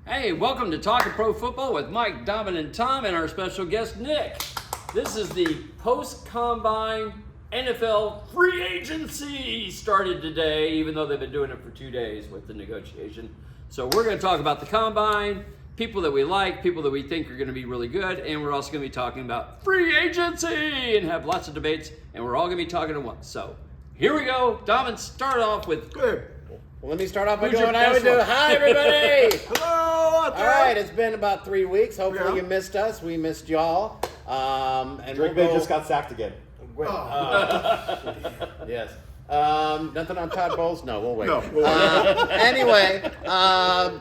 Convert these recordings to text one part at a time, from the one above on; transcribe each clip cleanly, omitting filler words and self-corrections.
Hey, welcome to Talking Pro Football with Mike, Domin, and Tom, and our special guest, Nick. This is the post-combine NFL free agency started today, even though they've been doing it for 2 days with the negotiation. So we're going to talk about the combine, people that we like, people that we think are going to be really good, and we're also going to be talking about free agency and have lots of debates, and we're all going to be talking at once. So here we go. Domin, start off with... Good. Well, let me start off by Who's doing your what I would best do. one? Hi, everybody. Hello out All there. right, it's been about 3 weeks. Hopefully Yeah. you missed us. We missed y'all. And Drake May just got sacked again. Yes. Nothing on Todd Bowles? No, we'll wait. No. Anyway,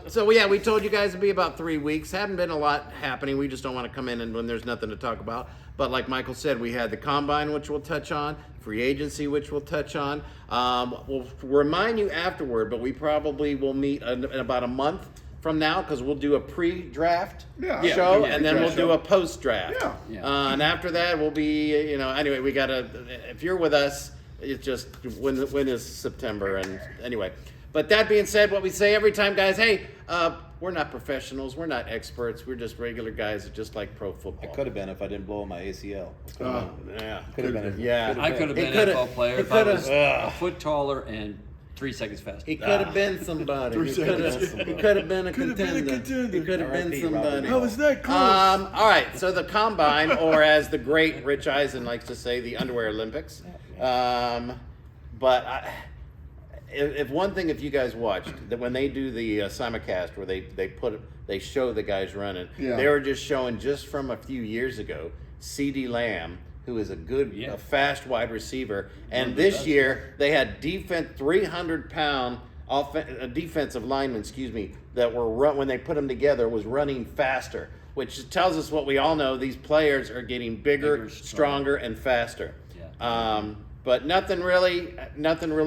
so yeah, we told you guys it'd be about 3 weeks. Hadn't been a lot happening. We just don't want to come in and when there's nothing to talk about. But like Michael said, we had the combine, which we'll touch on, free agency, which we'll touch on. We'll remind you afterward, but we probably will meet in about a month from now because we'll do a pre-draft show and then we'll do a post-draft. Yeah. And after that, we'll be, anyway, we got to, if you're with us, it's just when is September. And anyway, but that being said, what we say every time, guys, hey, we're not professionals. We're not experts. We're just regular guys that just like pro football. I could have been if I didn't blow my ACL. Yeah. Could have been. Yeah. I could have been an NFL player if I was a foot taller and 3 seconds faster. He could have been somebody. He could have been a contender. He could have been somebody. How was that close? All right, so the combine, or as the great Rich Eisen likes to say, the underwear Olympics. But if one thing, if you guys watched, that when they do the simulcast where they show the guys running, they were just showing just from a few years ago, C.D. Lamb, who is a fast wide receiver, and this year they had 300-pound defensive linemen, that were when they put them together was running faster, which tells us what we all know: these players are getting bigger, stronger, and faster. Yeah. But nothing really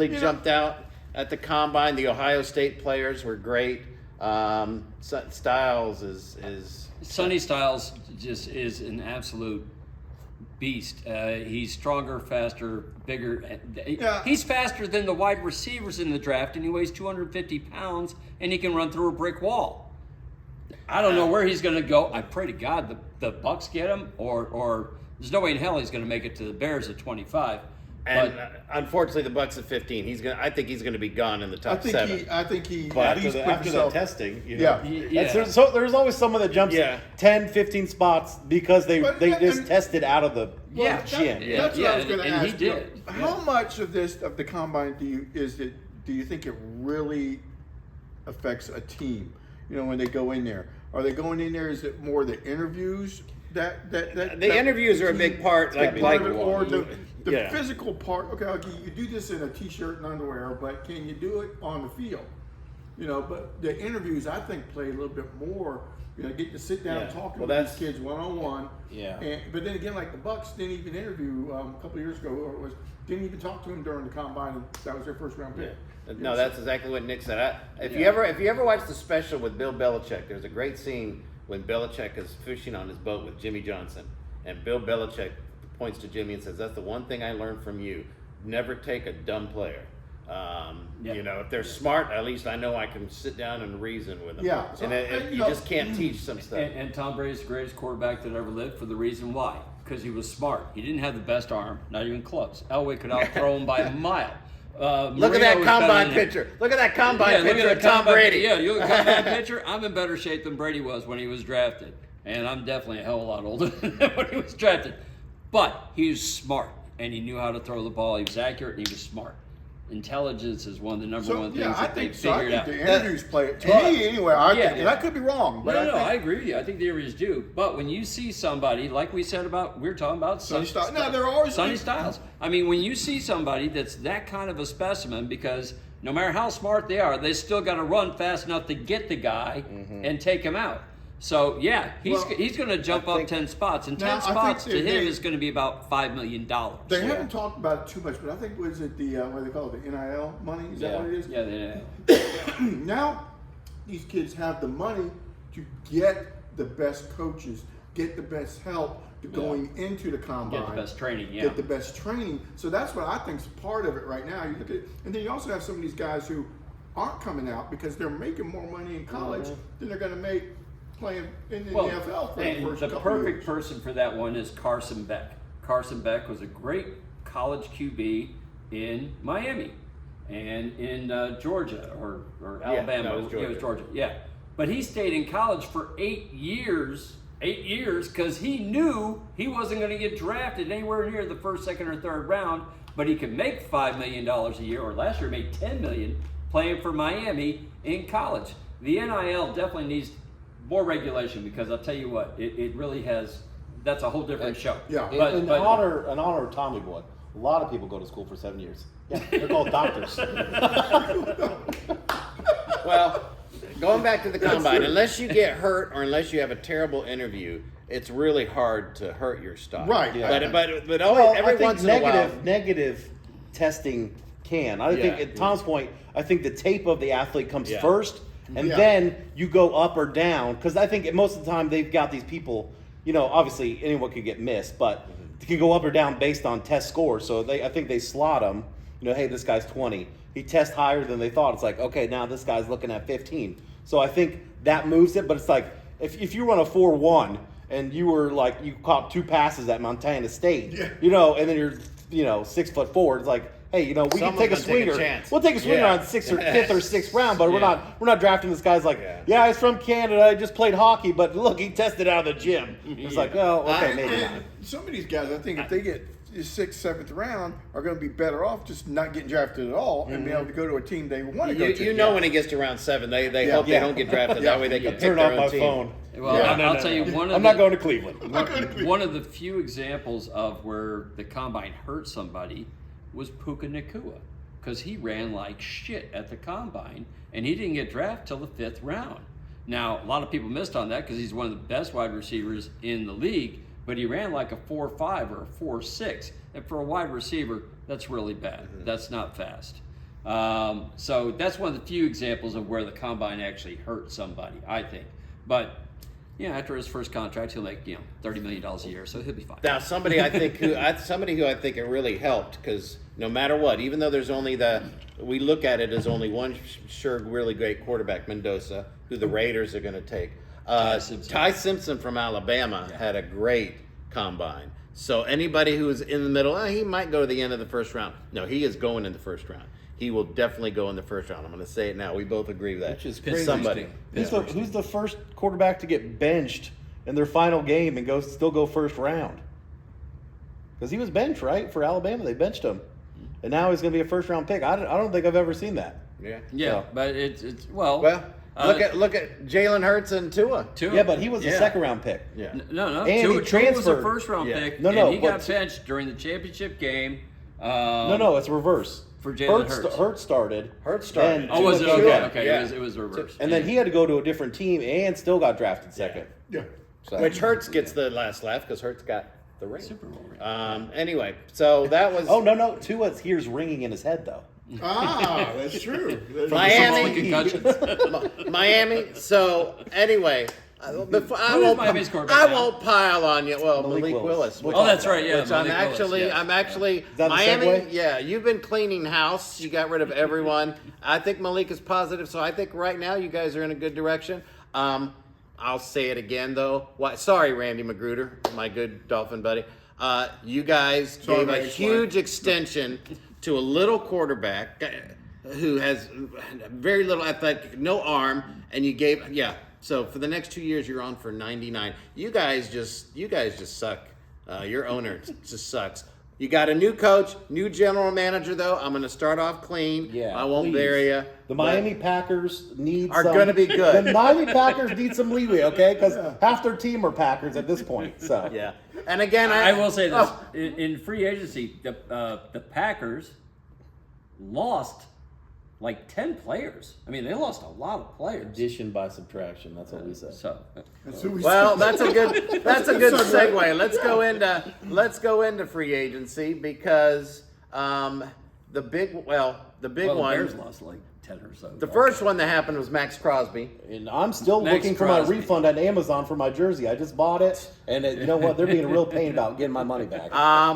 jumped out at the combine. The Ohio State players were great. Styles is Sonny Styles just is an absolute beast. He's stronger, faster, bigger. He's faster than the wide receivers in the draft, and he weighs 250 pounds, and he can run through a brick wall. I don't know where he's going to go. I pray to God the Bucks get him, or there's no way in hell he's going to make it to the Bears at 25. And unfortunately, the Bucks at 15. I think he's going to be gone in the top 7. I think he. But at least put after the himself. testing, Yeah. there's always someone that jumps 10, 15 spots because they just tested out of the gym. That's what I was going to and ask. he did. How much of the combine do you think it really affects a team? When they go in there, are they going in there? Is it more the interviews The interviews are a big part, or the Yeah. physical part? Okay, you do this in a t-shirt and underwear, but can you do it on the field? But the interviews I think play a little bit more. Get to sit down and talk to these kids one-on-one. Yeah. But then again, like the Bucks didn't even interview a couple of years ago, didn't even talk to him during the combine. And that was their first round pick. No, that's exactly what Nick said. If you ever watch the special with Bill Belichick, there's a great scene when Belichick is fishing on his boat with Jimmy Johnson, and Bill Belichick points to Jimmy and says, "That's the one thing I learned from you: never take a dumb player. If they're smart, at least I know I can sit down and reason with them. Yeah. So, you just can't teach some stuff. And Tom Brady's the greatest quarterback that ever lived for the reason why. Because he was smart. He didn't have the best arm, not even close. Elway could outthrow him by a mile. Look at that combine picture. Look at that combine picture of Tom Brady. Yeah, you look at that picture. I'm in better shape than Brady was when he was drafted. And I'm definitely a hell of a lot older than when he was drafted. But he was smart, and he knew how to throw the ball. He was accurate, and he was smart. Intelligence is one of the number one things that they figured out. The interviews play it. To me, anyway, I think, and I could be wrong. But I agree with you. I think the interviews do. But when you see somebody, like we said we were talking about Sonny Styles. No, they're always Sonny Styles. I mean, when you see somebody that's that kind of a specimen, because no matter how smart they are, they still got to run fast enough to get the guy and take him out. So, he's going to jump up 10 spots, and 10 spots to him is going to be about $5 million. They haven't talked about it too much, but I think, was it the, what do they call it, the NIL money? Is that what it is? Yeah, the NIL. Now, these kids have the money to get the best coaches, get the best help to going into the combine. Get the best training, Get the best training. So that's what I think is part of it right now. You look at it, and then you also have some of these guys who aren't coming out because they're making more money in college than they're going to make playing in the Well, NFL for and the first the couple perfect years. person for that one is Carson Beck. Carson Beck was a great college QB in Miami and in Georgia or Alabama. no, it was Georgia. It was Georgia. Yeah, but he stayed in college for 8 years. 8 years because he knew he wasn't going to get drafted anywhere near the first, second, or third round. But he could make $5 million a year, or last year made $10 million playing for Miami in college. The NIL definitely needs more regulation because I'll tell you what, it really has. That's a whole different show. Yeah. In honor of Tommy Boy, a lot of people go to school for 7 years. Yeah, they're called doctors. Well, going back to the combine, unless you get hurt or unless you have a terrible interview, it's really hard to hurt your stock. Right. Yeah. But Well, every I think once in a while. negative testing can. I think at Tom's point, I think the tape of the athlete comes first, and then you go up or down. Because I think most of the time they've got these people. Obviously anyone could get missed, but they can go up or down based on test scores. So I think they slot them. Hey, this guy's 20. He tests higher than they thought. It's like, okay, now this guy's looking at 15. So I think that moves it. But it's like if you run a 4.1 and you were like you caught 2 passes at Montana State, and then you're 6'4", it's like, hey, we can Someone's take a gonna take a swinger. chance. We'll take a swinger on 6th or 5th or 6th round, but we're not drafting this guy's like, he's from Canada, he just played hockey, but look, he tested out of the gym. It's like, oh, okay, maybe not. Some of these guys, I think, if they get 6th, 7th round, are going to be better off just not getting drafted at all and be able to go to a team they want to go to. You know when he gets to round 7, they hope they don't get drafted. That way they can pick Turn their off own my team. phone. Well, I'll tell you one of I'm not going to Cleveland. one of the few examples of where the combine hurt somebody was Puka Nacua, because he ran like shit at the combine and he didn't get drafted till the 5th round. Now, a lot of people missed on that because he's one of the best wide receivers in the league, but he ran like a 4.5 or a 4.6. And for a wide receiver, that's really bad. That's not fast. So that's one of the few examples of where the combine actually hurt somebody, I think. But after his first contract, he'll make $30 million a year, so he'll be fine. Now, somebody who I think it really helped, because no matter what, even though there's only we look at it as only one really great quarterback, Mendoza, who the Raiders are going to take. Ty Simpson from Alabama had a great combine. So anybody who's in the middle, he might go to the end of the first round. No, he is going in the first round. He will definitely go in the first round. I'm going to say it now. We both agree with that. Which is crazy. Somebody. Who's the first quarterback to get benched in their final game and still go first round? Because he was benched, right? For Alabama, they benched him. And now he's going to be a first round pick. I don't think I've ever seen that. Yeah. Yeah, but it's Well, look at Jalen Hurts and Tua. Yeah, but he was a second round pick. Yeah. No. And Tua he transferred. was a first round pick. No, and he got benched during the championship game. No, it's reverse. For Jalen Hurts. Hurts started. And was it? Tua. Okay. Yeah. It was reverse. And then he had to go to a different team and still got drafted second. Yeah. So. Which Hurts gets the last laugh because Hurts got the ring. Super Bowl ring. Anyway, so that was. Oh, no. Tua's hears ringing in his head, though. That's true. Miami. So anyway, I won't pile on you. Well, Malik Willis. Oh, that's right. Yeah, Which I'm actually that Miami. segue? Yeah, you've been cleaning house. You got rid of everyone. I think Malik is positive. So I think right now you guys are in a good direction. I'll say it again though. Sorry, Randy Magruder, my good Dolphin buddy. You guys gave a huge extension to a little quarterback who has very little athletic, no arm, and you gave So for the next 2 years, you're on for 99. You guys just suck. Your owner just sucks. You got a new coach, new general manager though. I'm going to start off clean. Yeah, I won't bury you. The Miami Packers are going to be good. The Miami Packers need some leeway, okay? Because half their team are Packers at this point. So Yeah, and again, I will say this: in free agency, the Packers lost like 10 players. I mean, they lost a lot of players. addition by subtraction. That's what we say. So, well, that's a good segue. Let's go into free agency because the big one. the Bears lost like 10 or so. The first one that happened was Max Crosby. And I'm still Max looking for Crosby. my refund on Amazon for my jersey. I just bought it, and you know what? They're being a real pain about getting my money back.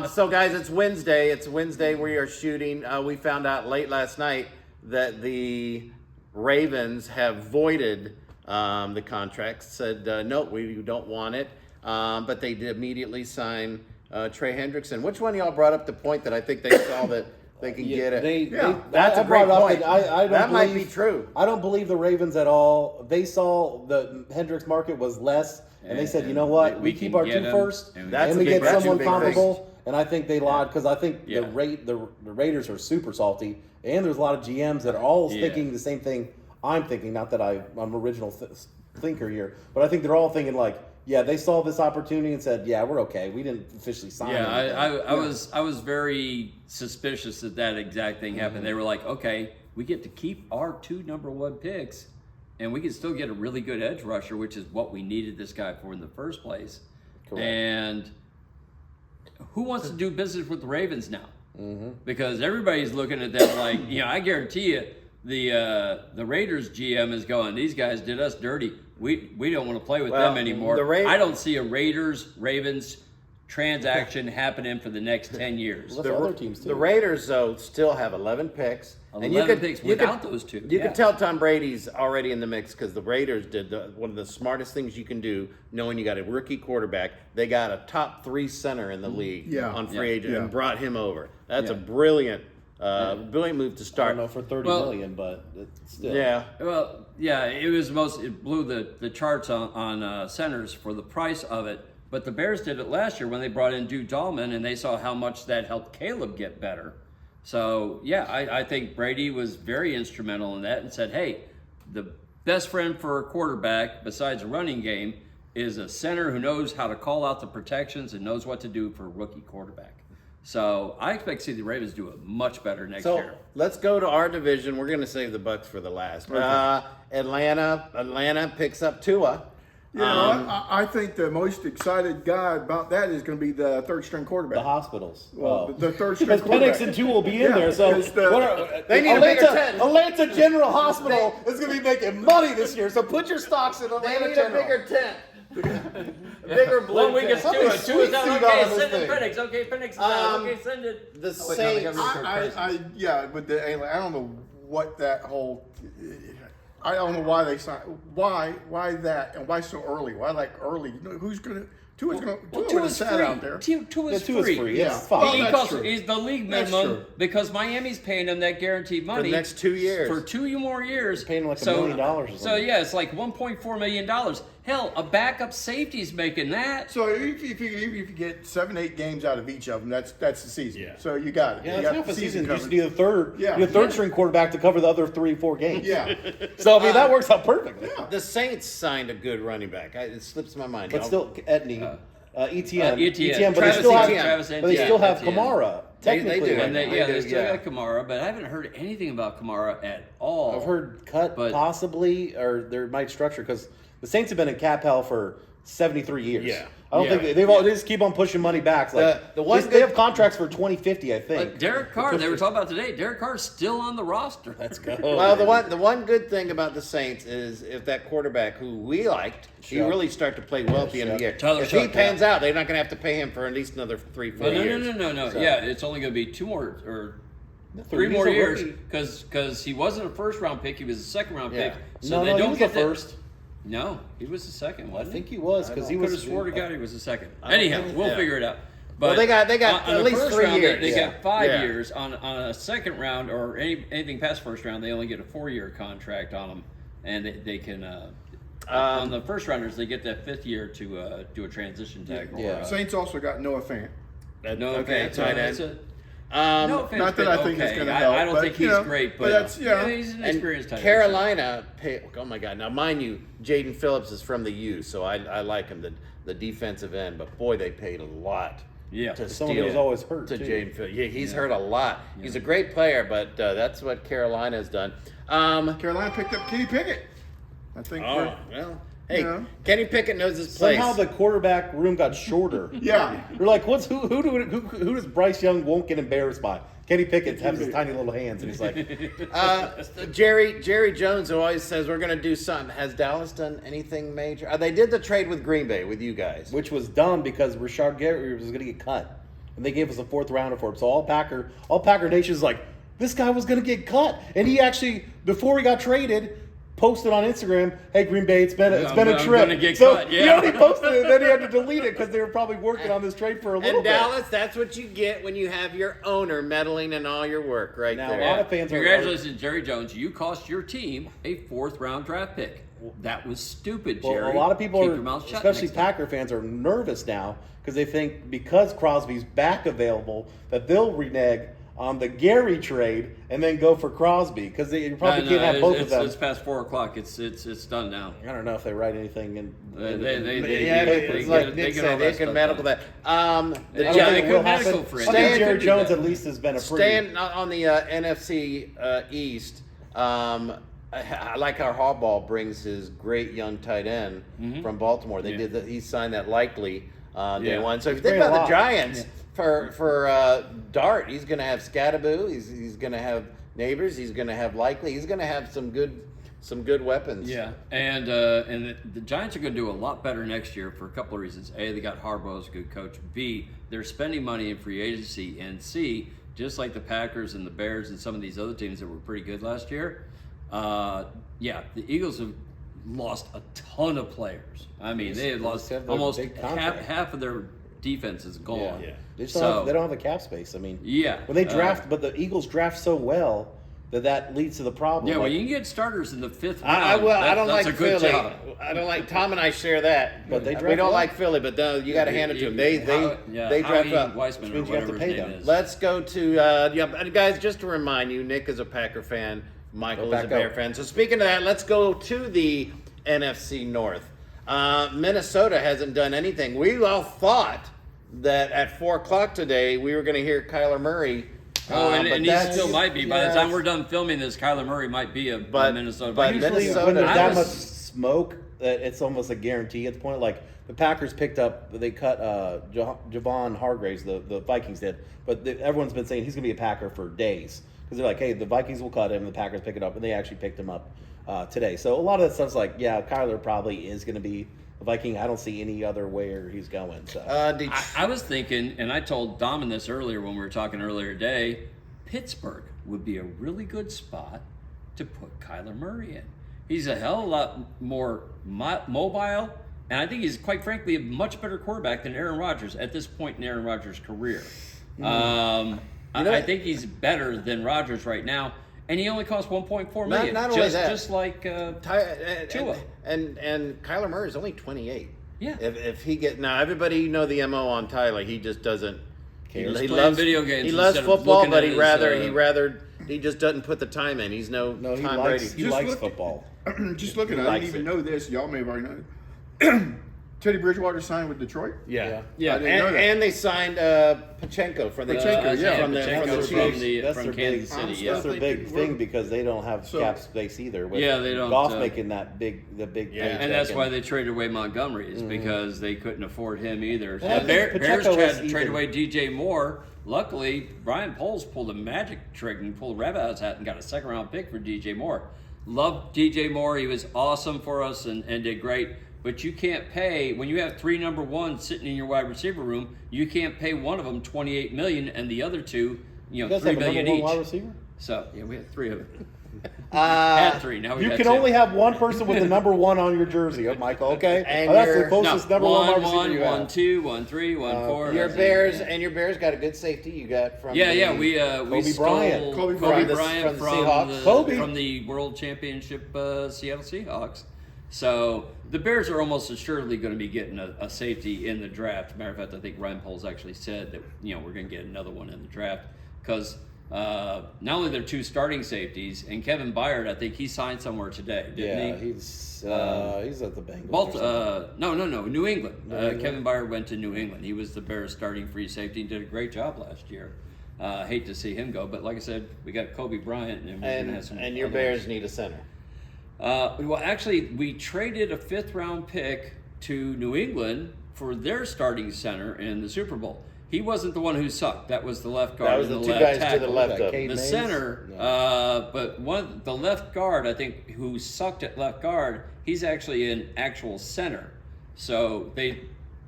So guys, it's Wednesday. We are shooting. We found out late last night that the Ravens have voided the contract, said, no, we don't want it. But they did immediately sign Trey Hendrickson. Which one of y'all brought up the point that I think they saw that they can get it? That's a great point. I don't that believe, might be true. I don't believe the Ravens at all. They saw the Hendricks market was less, and they said, you know what, we keep our 2 first, and we get someone comparable. And I think they lied because I think the Raiders are super salty, and there's a lot of GMs that are all thinking the same thing I'm thinking. Not that I'm original thinker here, but I think they're all thinking like, yeah, they saw this opportunity and said, yeah, we're okay. We didn't officially sign. Yeah, I was very suspicious that exact thing happened. They were like, okay, we get to keep our 2 number 1 picks, and we can still get a really good edge rusher, which is what we needed this guy for in the first place. Correct. And who wants to do business with the Ravens now? Because everybody's looking at them like, I guarantee you, the Raiders GM is going, these guys did us dirty. We don't want to play with them anymore. I don't see a Ravens transaction happening for the next 10 years. Well, other teams too. The Raiders, though, still have 11 picks. 11 picks without those 2. You can tell Tom Brady's already in the mix because the Raiders did one of the smartest things you can do, knowing you got a rookie quarterback. They got a top 3 center in the league on free agent and brought him over. That's a brilliant move to start. I don't know for $30 million, but it's still. Yeah. Well, yeah, it blew the charts on centers for the price of it. But the Bears did it last year when they brought in Duke Dahlman, and they saw how much that helped Caleb get better. So, yeah, I think Brady was very instrumental in that and said, hey, the best friend for a quarterback besides a running game is a center who knows how to call out the protections and knows what to do for a rookie quarterback. So I expect to see the Ravens do it much better next year. Let's go to our division. We're going to save the Bucs for the last. Okay. Atlanta picks up Tua. I think the most excited guy about that is going to be the 3rd-string quarterback. The hospitals. Well, the 3rd-string because quarterback. Penix and 2 will be in there. So they need a bigger tent. Atlanta General Hospital is going to be making money this year. So put your stocks in Atlanta General. They need a bigger tent. Bigger blue. 1 week is Tua. Tua's out. Okay, send it. Penix. Okay, Penix is out. Okay, send it. The Saints. I don't know what that whole. I don't know why they signed. Why that? And why so early? Why early? Who's gonna? Tua's gonna sat out there. Tua's free. Yeah, He's the league minimum because Miami's paying him that guaranteed money for the next 2 years. For 2 more years, paying like $1 million or something. So yeah, it's like $1.4 million. Hell, a backup safety's making that. So if you get 7-8 games out of each of them, that's the season. Yeah. So you got it. Yeah, you that's got half the a season. You covered. just need a third. Yeah. You need a third-string quarterback to cover the other 3-4 games. Yeah. So I mean that works out perfectly. Yeah. The Saints signed a good running back. It slips my mind. But still, Etney. Etienne, Etienne, but they still have Kamara. Technically, they do. And they still got Kamara, but I haven't heard anything about Kamara at all. I've heard possibly, or there might structure because the Saints have been in cap hell for 73 years. Yeah. I don't think they just keep on pushing money back. Like they have contracts for 2050, I think. Derek Carr, they were talking about today. Derek Carr's still on the roster. Let's go. Well, the one good thing about the Saints is if that quarterback who we liked, he really start to play well at the end of the year. If he pans out, they're not going to have to pay him for at least another 3-4 years. No. So. Yeah, it's only going to be 2 more or 3 more years because he wasn't a first-round pick. He was a second-round pick. So they don't he was get the first. No, he was the second, wasn't I think he was because he was. Could have swore to God he was the second. Anyhow, we'll figure it out. But they got at least 3 years. They got 5 years on a second round or anything past first round. They only get a 4-year contract on them, and they can. On the first rounders, they get that 5th year to do a transition tag. Saints also got Noah Fant. Noah Fant, tight end. Not that I think it's going to help. I don't think he's great, but he's an experienced tight end. Carolina, oh my God! Now, mind you, Jaden Phillips is from the U, so I like him, the defensive end. But boy, they paid a lot. Yeah, to someone who's always hurt to too. Jaden Phillips. Yeah, he's hurt a lot. Yeah. He's a great player, but that's what Carolina has done. Carolina picked up Kenny Pickett. I think. Hey, Kenny Pickett knows his place. Somehow the quarterback room got shorter. Yeah. You're like, who does Bryce Young won't get embarrassed by? Kenny Pickett has his tiny little hands, and he's like, Jerry Jones, who always says we're going to do something. Has Dallas done anything major? They did the trade with Green Bay with you guys, which was dumb because Rashard Gary was going to get cut, and they gave us a 4th rounder for him. So all Packer Nation's like, this guy was going to get cut. And he actually, before he got traded, posted on Instagram, "Hey, Green Bay, it's been a trip." Gonna get cut, he already posted it, and then he had to delete it because they were probably working on this trade for a little And bit. Dallas, that's what you get when you have your owner meddling in all your work right Now, there. a lot of fans Congratulations, Jerry Jones. You cost your team a 4th-round draft pick. That was stupid, Jerry. Well, a lot of people, Keep are, your mouth shut especially next time. Packer fans, are nervous now because they think because Crosby's back available that they'll renege on the Gary trade and then go for Crosby because you probably can't have both of them. It's past 4 o'clock. It's done now. I don't know if they write anything in. It's like Nick said, they can medical that. They I could medical for it. I think Jerry Could do Jones that. at least has been a pretty. Staying on the NFC East, I like how Harbaugh brings his great young tight end from Baltimore. They did that. He signed that likely day one. So if you think about the Giants for Dart, he's going to have Scadaboo. He's going to have Neighbors. He's going to have Likely. He's going to have some good weapons. Yeah, and the Giants are going to do a lot better next year for a couple of reasons. A, they got Harbaugh as a good coach. B, they're spending money in free agency. And C, just like the Packers and the Bears and some of these other teams that were pretty good last year, the Eagles have lost a ton of players. I mean, they have lost almost half of their defense is gone. Yeah. They don't have the cap space. I mean, when they draft, but the Eagles draft so well that leads to the problem. Yeah, well, you can get starters in the 5th round. I don't that's like a good Philly. job. I don't like Tom and I share that. But they we draft don't well. like Philly, but you got to hand it to them. They draft Howie up. Weissman or means you have to whatever pay his name them. is. Let's go to guys. Just to remind you, Nick is a Packer fan. Michael is a Bear fan. So speaking of that, let's go to the NFC North. Minnesota hasn't done anything. We all thought that at 4 o'clock today we were going to hear Kyler Murray. And he still might be. By the time we're done filming this, Kyler Murray might be a Minnesota. But Vikings. usually when there's that much smoke, that it's almost a guarantee at the point. Like the Packers they cut Javon Hargraves, the Vikings did. But everyone's been saying he's going to be a Packer for days. Because they're like, hey, the Vikings will cut him, the Packers pick it up. And they actually picked him up today. So a lot of that stuff's like, yeah, Kyler probably is going to be a Viking. I don't see any other where he's going. So I was thinking, and I told Dom this earlier when we were talking earlier today, Pittsburgh would be a really good spot to put Kyler Murray in. He's a hell of a lot more mobile, and I think he's, quite frankly, a much better quarterback than Aaron Rodgers at this point in Aaron Rodgers' career. I think he's better than Rodgers right now, and he only costs $1.4 million. Not only that, just like Tua. And Kyler Murray is only 28. Yeah. If he now everybody the MO on Tyler. He just doesn't. He loves video games. He loves instead of football, looking but at he just doesn't put the time in. He's no he Tom likes Brady. he likes football. Just looking, I didn't even know this. Y'all may have already known. Teddy Bridgewater signed with Detroit. Yeah. I didn't know that. And they signed Pachenko from the from Kansas City. That's their big thing because they don't have cap space either. With they don't. Goff making the big. And that's why they traded away Montgomery is because they couldn't afford him either. Yeah, The Bears Pacheco tried was to trade even. away DJ Moore. Luckily, Brian Poles pulled a magic trick and pulled a rabbit out of his hat and got a 2nd-round pick for DJ Moore. Loved DJ Moore. He was awesome for us and did great. But you can't pay when you have 3 number ones sitting in your wide receiver room. You can't pay one of them $28 million and the other two, You guys $3 have a million number one each. wide receiver? So we had 3 of them. Had 3. Now we You got can 2. only have one person with the number 1 on your jersey, Michael. Okay, And that's the you're- closest number 1 wide receiver you 1, have. 2, 1, 3, 1, 4. Your That's it. Bears got a good safety. You got from We stole Bryant. Kobe Bryant Bryant from from the Seahawks. Kobe. from the World Championship Seattle Seahawks. So the Bears are almost assuredly going to be getting a safety in the draft. Matter of fact, I think Ryan Poles actually said that we're going to get another one in the draft because not only they're 2 starting safeties, and Kevin Byard, I think he signed somewhere today, didn't he? He's at the Bengals. No, New England. Kevin Byard went to New England. He was the Bears starting free safety and did a great job last year. Hate to see him go, but like I said, we got Kobe Bryant, and we're going to have some. And your other Bears ones. need a center. Well, actually, we traded a 5th-round pick to New England for their starting center in the Super Bowl. He wasn't the one who sucked. That was the left guard. That was and the 2 left guys tackle. to the left of Cade The Mays? center, No. but the left guard, I think, who sucked at left guard, he's actually an actual center. So they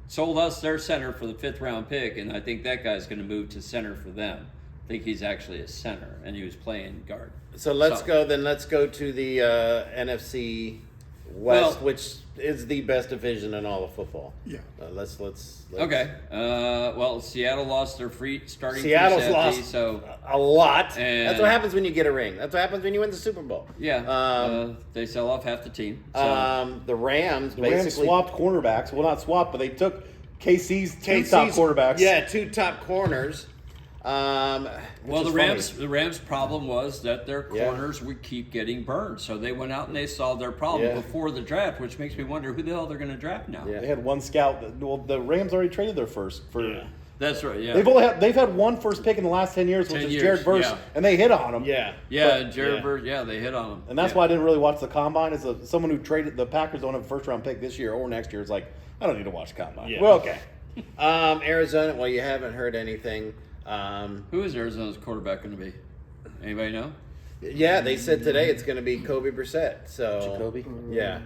sold us their center for the 5th-round pick, and I think that guy's going to move to center for them. think he's actually a center, and he was playing guard. So let's go to the NFC West, which is the best division in all of football. Yeah. Let's Okay. Well, Seattle lost their starting Seattle's free safety, lost so a lot. And that's what happens when you get a ring. That's what happens when you win the Super Bowl. yeah, they sell off half the team. So. The Rams Rams swapped cornerbacks. Well, not swapped, but they took KC's top quarterbacks. Yeah, 2 top corners. Well, the Rams' problem was that their corners would keep getting burned, so they went out and they solved their problem before the draft, which makes me wonder who the hell they're going to draft now. Yeah. They had one scout. Well, the Rams already traded their first for. Yeah. That's right. Yeah, they've had one first pick in the last 10 years, which is Jared Verse, and they hit on him. Jared Verse. Yeah, they hit on him, and that's why I didn't really watch the combine. As someone who traded the Packers don't have a first round pick this year or next year, it's like I don't need to watch the combine. Yeah. Well, okay. Arizona. Well, you haven't heard anything. Who is Arizona's quarterback going to be? Anybody know? Yeah, they said today it's going to be Kobe Brissett. So Jacoby? Yeah,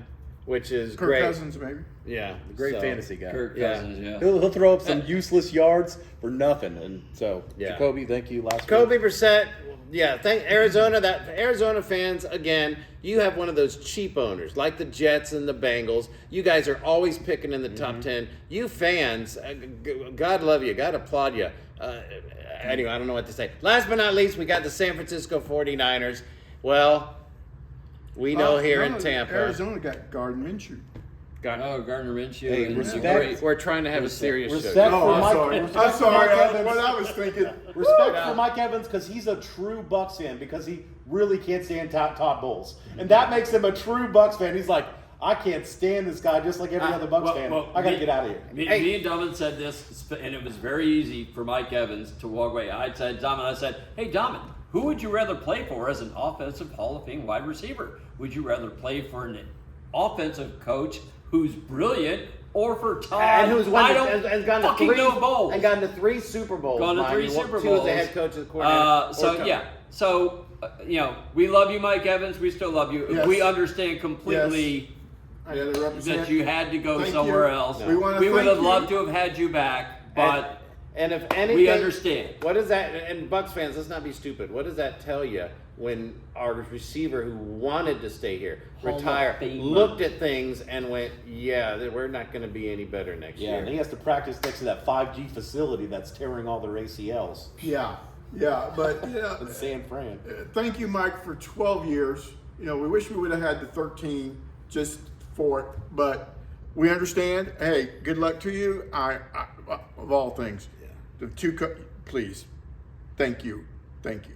which is Kirk great. Cousins, maybe. Yeah, Great fantasy guy. Kirk Cousins, yeah. He'll throw up some useless yards for nothing, and so Jacoby, thank you. Kobe Brissett. Yeah, thank Arizona. That Arizona fans again. You have one of those cheap owners like the Jets and the Bengals. You guys are always picking in the top 10. You fans, God love you. God applaud you. Anyway, I don't know what to say. Last but not least, we got the San Francisco 49ers. Well, we know here in Tampa. Arizona got Gardner Minshew. Gardner Minshew. Hey, respect. We're trying to have a serious Respect show. for Mike. I'm sorry. What I was thinking. Respect for Mike Evans because he's a true Bucs fan because he really can't stand Todd Bowles, and that makes him a true Bucs fan. He's like, I can't stand this guy, just like every other Bucs fan. I got to get out of here. Me and Domin said this, and it was very easy for Mike Evans to walk away. I said, hey, Domin, who would you rather play for as an offensive Hall of Fame wide receiver? Would you rather play for an offensive coach who's brilliant, or for Todd, and who's won and gone to 3 bowls, and gone to 3 Super Bowls? Gone to 3 Super Bowls. 2 as the head coach of the coordinator. So we love you, Mike Evans. We still love you. Yes. We understand completely. Yes. That you had to go somewhere else. We would have loved to have had you back, but and if anything, we understand. What does that? And Bucs fans, let's not be stupid. What does that tell you when our receiver who wanted to stay here, retire, looked at things and went, we're not going to be any better next year. Yeah, and he has to practice next to that 5G facility that's tearing all their ACLs. Yeah, but in San Fran. Thank you, Mike, for 12 years. We wish we would have had the 13 just for it, but we understand. Hey, good luck to you. I of all things, the 2 please, thank you. Thank you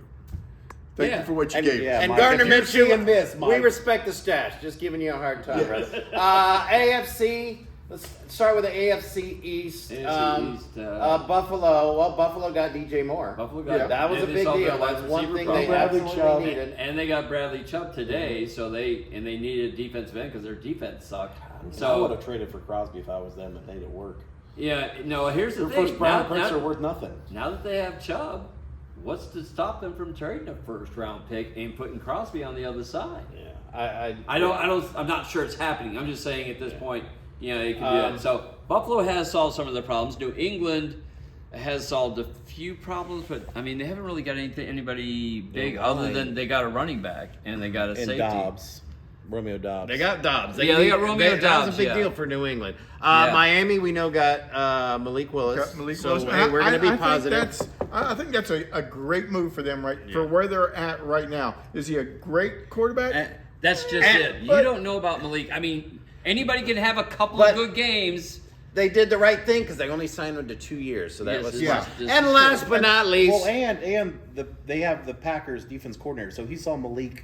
for what you gave. And Mike, Gardner Minshew, Mike. we respect the stash. Just giving you a hard time, brother. AFC. Let's start with the AFC East. Buffalo. Well, Buffalo got DJ Moore. That was a big deal. That's one thing they absolutely needed. And they got Bradley Chubb today, so they needed a defensive end because their defense sucked. I would have traded for Crosby if I was them and made it work. Yeah, no. Here's the Their thing. first round picks are worth nothing. Now that they have Chubb, what's to stop them from trading a first round pick and putting Crosby on the other side? Yeah, I'm not sure it's happening. I'm just saying at this point, you can do that. So Buffalo has solved some of their problems. New England has solved a few problems, but I mean they haven't really got anybody big other than they got a running back and they got a safety. Romeo Dobbs. They got Dobbs. They got Romeo Dobbs. That was a big deal for New England. Miami, we know got Malik Willis. So we're going to be positive. I think that's a great move for them, for where they're at right now. Is he a great quarterback? That's just it. You don't know about Malik. I mean, anybody can have a couple of good games. They did the right thing because they only signed him to 2 years, so that was yeah. And last but not least, well, and they have the Packers defense coordinator, so he saw Malik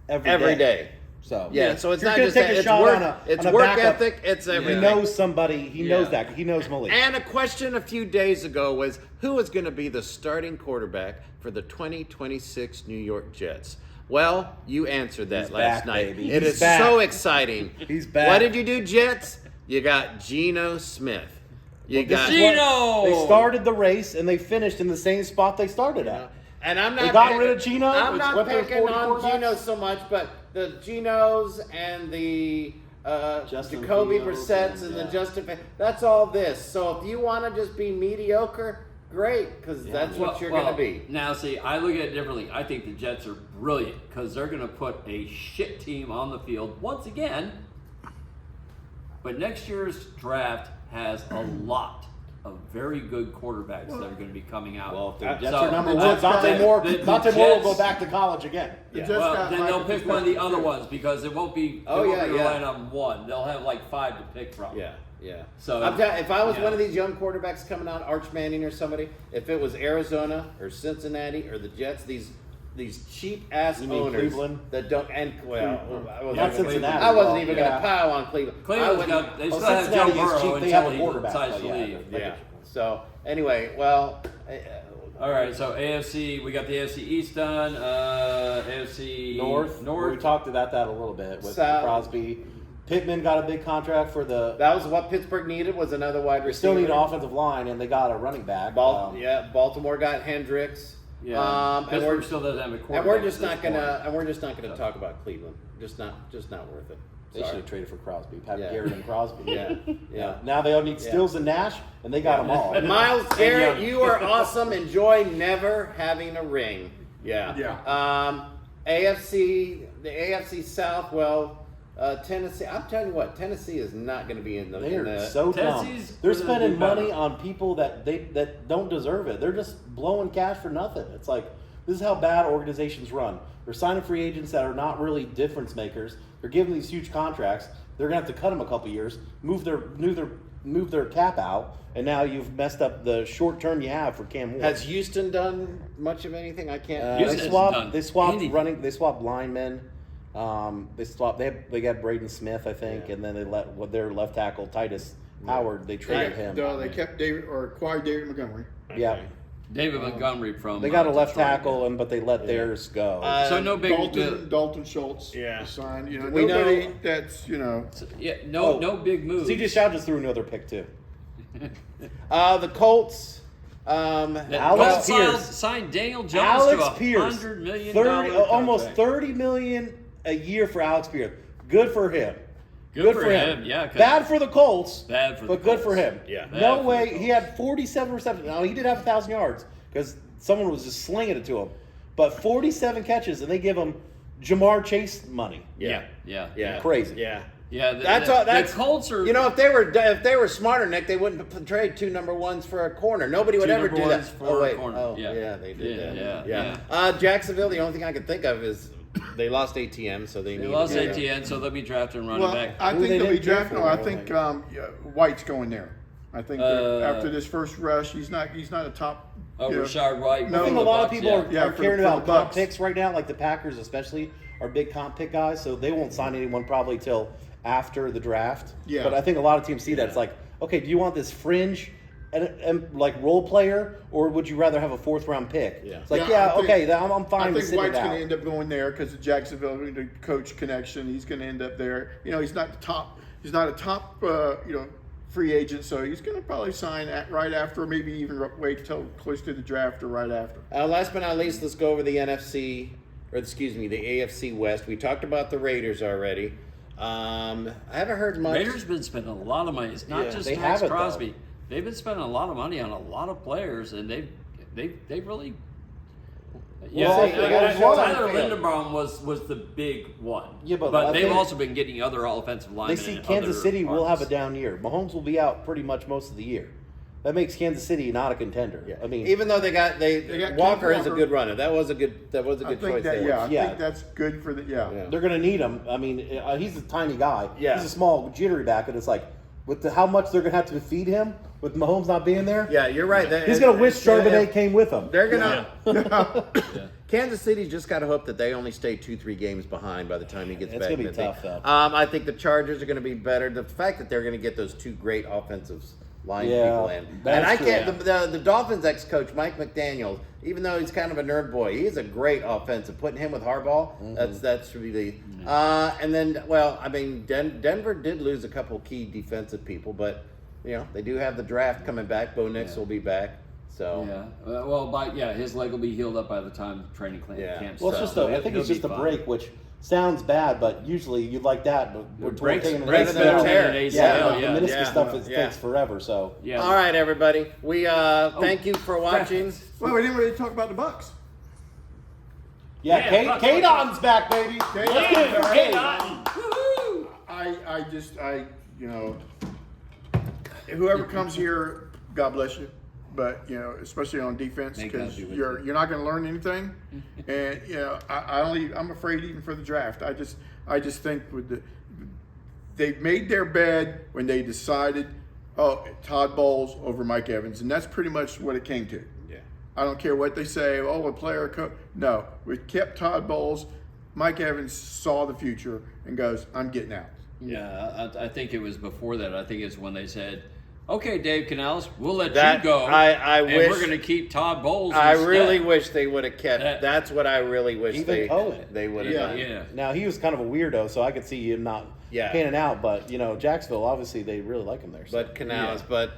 every day. So so it's not just that. It's work. It's work ethic. It's everything. He knows somebody. He knows that. He knows Malik. And a question a few days ago was who is going to be the starting quarterback for the 2026 New York Jets. Well, you answered that last night. Baby. It is so exciting. He's back. What did you do, Jets? You got Geno Smith. You got Geno. They started the race and they finished in the same spot they started at. And I'm not. They got rid of Geno. I'm not picking on Geno so much, but the Genos and the Jacoby Brissett's and the Justin. That's all this. So if you want to just be mediocre, great, because that's what you're going to be. Now, see, I look at it differently. I think the Jets are brilliant because they're going to put a shit team on the field once again. But next year's draft has a lot of very good quarterbacks that are going to be coming out. Well, if the Jets are number one, Dante Moore will go back to college again. Yeah. Well, then they'll pick one of the other ones because it won't be. Relying on one. They'll have like 5 to pick from. Yeah. Yeah. So if I was one of these young quarterbacks coming out, Arch Manning or somebody, if it was Arizona or Cincinnati or the Jets, these cheap ass owners Cleveland? that don't Not Cincinnati. I wasn't even going to pile on Cleveland. They still have Joe Burrow until he decides to leave. Yeah. So anyway, well. All right, so AFC, we got the AFC East done. AFC North. We talked about that a little bit with South. Crosby. Pittman got a big contract for the. That was what Pittsburgh needed, was another wide receiver. They still need an offensive line, and they got a running back. Baltimore got Hendricks. Yeah, Pittsburgh still doesn't have a quarterback. And we're just not gonna talk about Cleveland. Just not worth it. They should have traded for Crosby, Garrett and Crosby. Yeah. Now they all need Stills and Nash, and they got them all. Miles Garrett, you are awesome. Enjoy never having a ring. Yeah. The AFC South. Well, Tennessee. I'm telling you what, Tennessee is not going to be in the. They're so dumb. They're spending money on people that don't deserve it. They're just blowing cash for nothing. It's like, this is how bad organizations run. They're signing free agents that are not really difference makers. They're giving these huge contracts. They're going to have to cut them a couple years, move their cap out, and now you've messed up the short term you have for Cam Ward. Has Houston done much of anything? I can't. They swapped linemen. They got Braden Smith, I think, and then they let their left tackle Titus Howard. They traded him. They kept acquired David Montgomery. Okay. Yeah. David Montgomery from. They got a left tackle, but they let theirs go. So no big. Dalton Schultz. Yeah. Signed. We nobody know that's no big moves. CJ Stroud just threw another pick too. The Colts. Alex Pierce signed Daniel Jones to $100 million. Almost $30 million a year for Alex Pierce. Good for him. Good for him. Yeah. Bad for the Colts. But good for him. Yeah. No way. He had 47 receptions. Now he did have 1,000 yards because someone was just slinging it to him. But 47 catches, and they give him Jamar Chase money. Yeah. Crazy. Yeah. Yeah, the Colts are. If they were smarter, Nick, they wouldn't trade 2 number ones for a corner. Nobody would ever do that. Corner. They did that. Yeah. Jacksonville. The only thing I can think of is they lost ATM, so they lost ATM, so they'll be drafting running back. I think they'll be drafting. I think White's going there. I think after this first rush, he's not a top. Rashard White. I think a lot of people are caring about comp picks right now, like the Packers especially are big comp pick guys, so they won't sign anyone probably till after the draft. Yeah. But I think a lot of teams see that. It's like, okay, do you want this fringe and like role player, or would you rather have a 4th round pick? Yeah. It's like, I'm fine with sitting I think White's out. going to end up going there because of Jacksonville, the coach connection. He's going to end up there. He's not the top. He's not a top. Free agent, so he's going to probably sign right after, or maybe even wait till close to the draft or right after. Last but not least, let's go over the the AFC West. We talked about the Raiders already. I haven't heard much. Raiders been spending a lot of money. It's not just Max Crosby. They've been spending a lot of money on a lot of players, and they've really. Tyler Linderbaum was the big one. Yeah, but they've also been getting other offensive linemen. They see Kansas City will have a down year. Mahomes will be out pretty much most of the year. That makes Kansas City not a contender. Yeah. I mean, even though they got Walker is a good runner. That was a good choice. I think that's good for the They're going to need him. I mean, he's a tiny guy. Yeah. He's a small jittery back, and it's like with how much they're going to have to feed him with Mahomes not being there. Yeah, you're right. He's going to wish Charbonnet came with him. They're going to. Kansas City's just got to hope that they only stay 2-3 games behind by the time he gets back. It's going to be tough, though. I think the Chargers are going to be better. The fact that they're going to get those 2 great offensive line people in. And I can't. The Dolphins ex-coach, Mike McDaniel, even though he's kind of a nerd boy, he's a great offensive. Putting him with Harbaugh, that's really. And then, Denver did lose a couple key defensive people, but they do have the draft coming back. Bo Nix will be back. So his leg will be healed up by the time training camp. Well, it's just I think it's just a break, which sounds bad, but usually you'd like that. But we're breaks taking an better than a ACL. tear. The meniscus yeah, stuff yeah. takes forever. So Yeah. All right, everybody. We thank you for watching. Well, we didn't really talk about the Bucks. yeah, Kadon's back, baby. Whoever comes here, God bless you. But especially on defense, May God because be with you're not going to learn anything, and I'm afraid even for the draft. I just think they made their bed when they decided, Todd Bowles over Mike Evans, and that's pretty much what it came to. Yeah. I don't care what they say. Oh, a player coach. No, we kept Todd Bowles. Mike Evans saw the future and goes, "I'm getting out." Yeah, I think it was before that. I think it's when they said, "Okay, Dave Canales, we'll let That- you go. I and wish- we're going to keep Todd Bowles." I instead." really wish they would have kept. That- That's what I really wish Even Cohen. they would have Yeah. done. Yeah. now he was kind of a weirdo, so I could see him not panning out. But Jacksonville, obviously, they really like him there. So. But Canales, Yeah.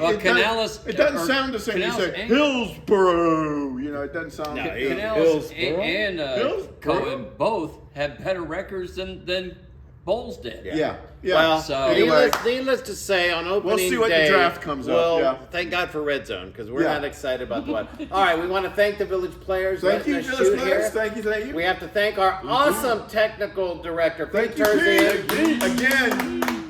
but Canales. It doesn't sound the same. You Canales say and- Hillsboro. It doesn't sound. No, like Canales Hillsboro? and Hillsboro? Cohen both had better records than Bowles did. Yeah. Well, So- Anyway. needless to say, on opening see what the day, draft comes up, well, yeah. thank God for Red Zone because we're Yeah. not excited about the one. All right, we want to thank the Village Players. Thank you, letting us Village shoot Players. here. Thank you. We have to thank our awesome technical director, Pete Thank you, Terzian. Pete. Again.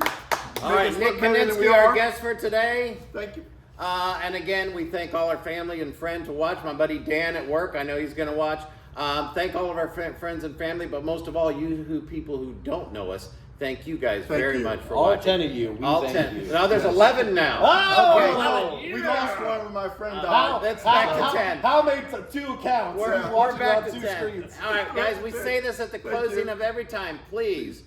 All right, Make us Nick look better than we Kaninsky, our are. guest for today. Thank you. And again, we thank all our family and friends who watch. My buddy Dan at work, I know he's going to watch. Thank all of our friends and family, but most of all, people who don't know us. Thank you guys very you. much for all watching. 10 of you. All thank 10. you. Now there's 11 now. Oh! Okay. We lost one when my friend died. That's back to 10. How made 2 accounts? We're back to 10. screens. All right, guys, we say this at the Thank closing you. of every time. Please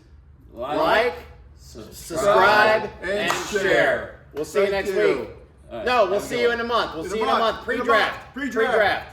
Like, subscribe, and and share. share. We'll see you Thank next you. week. All right, No, we'll have a see good you one. in a month. We'll In see a you in a month. month. In a Pre-draft. month. Pre-draft.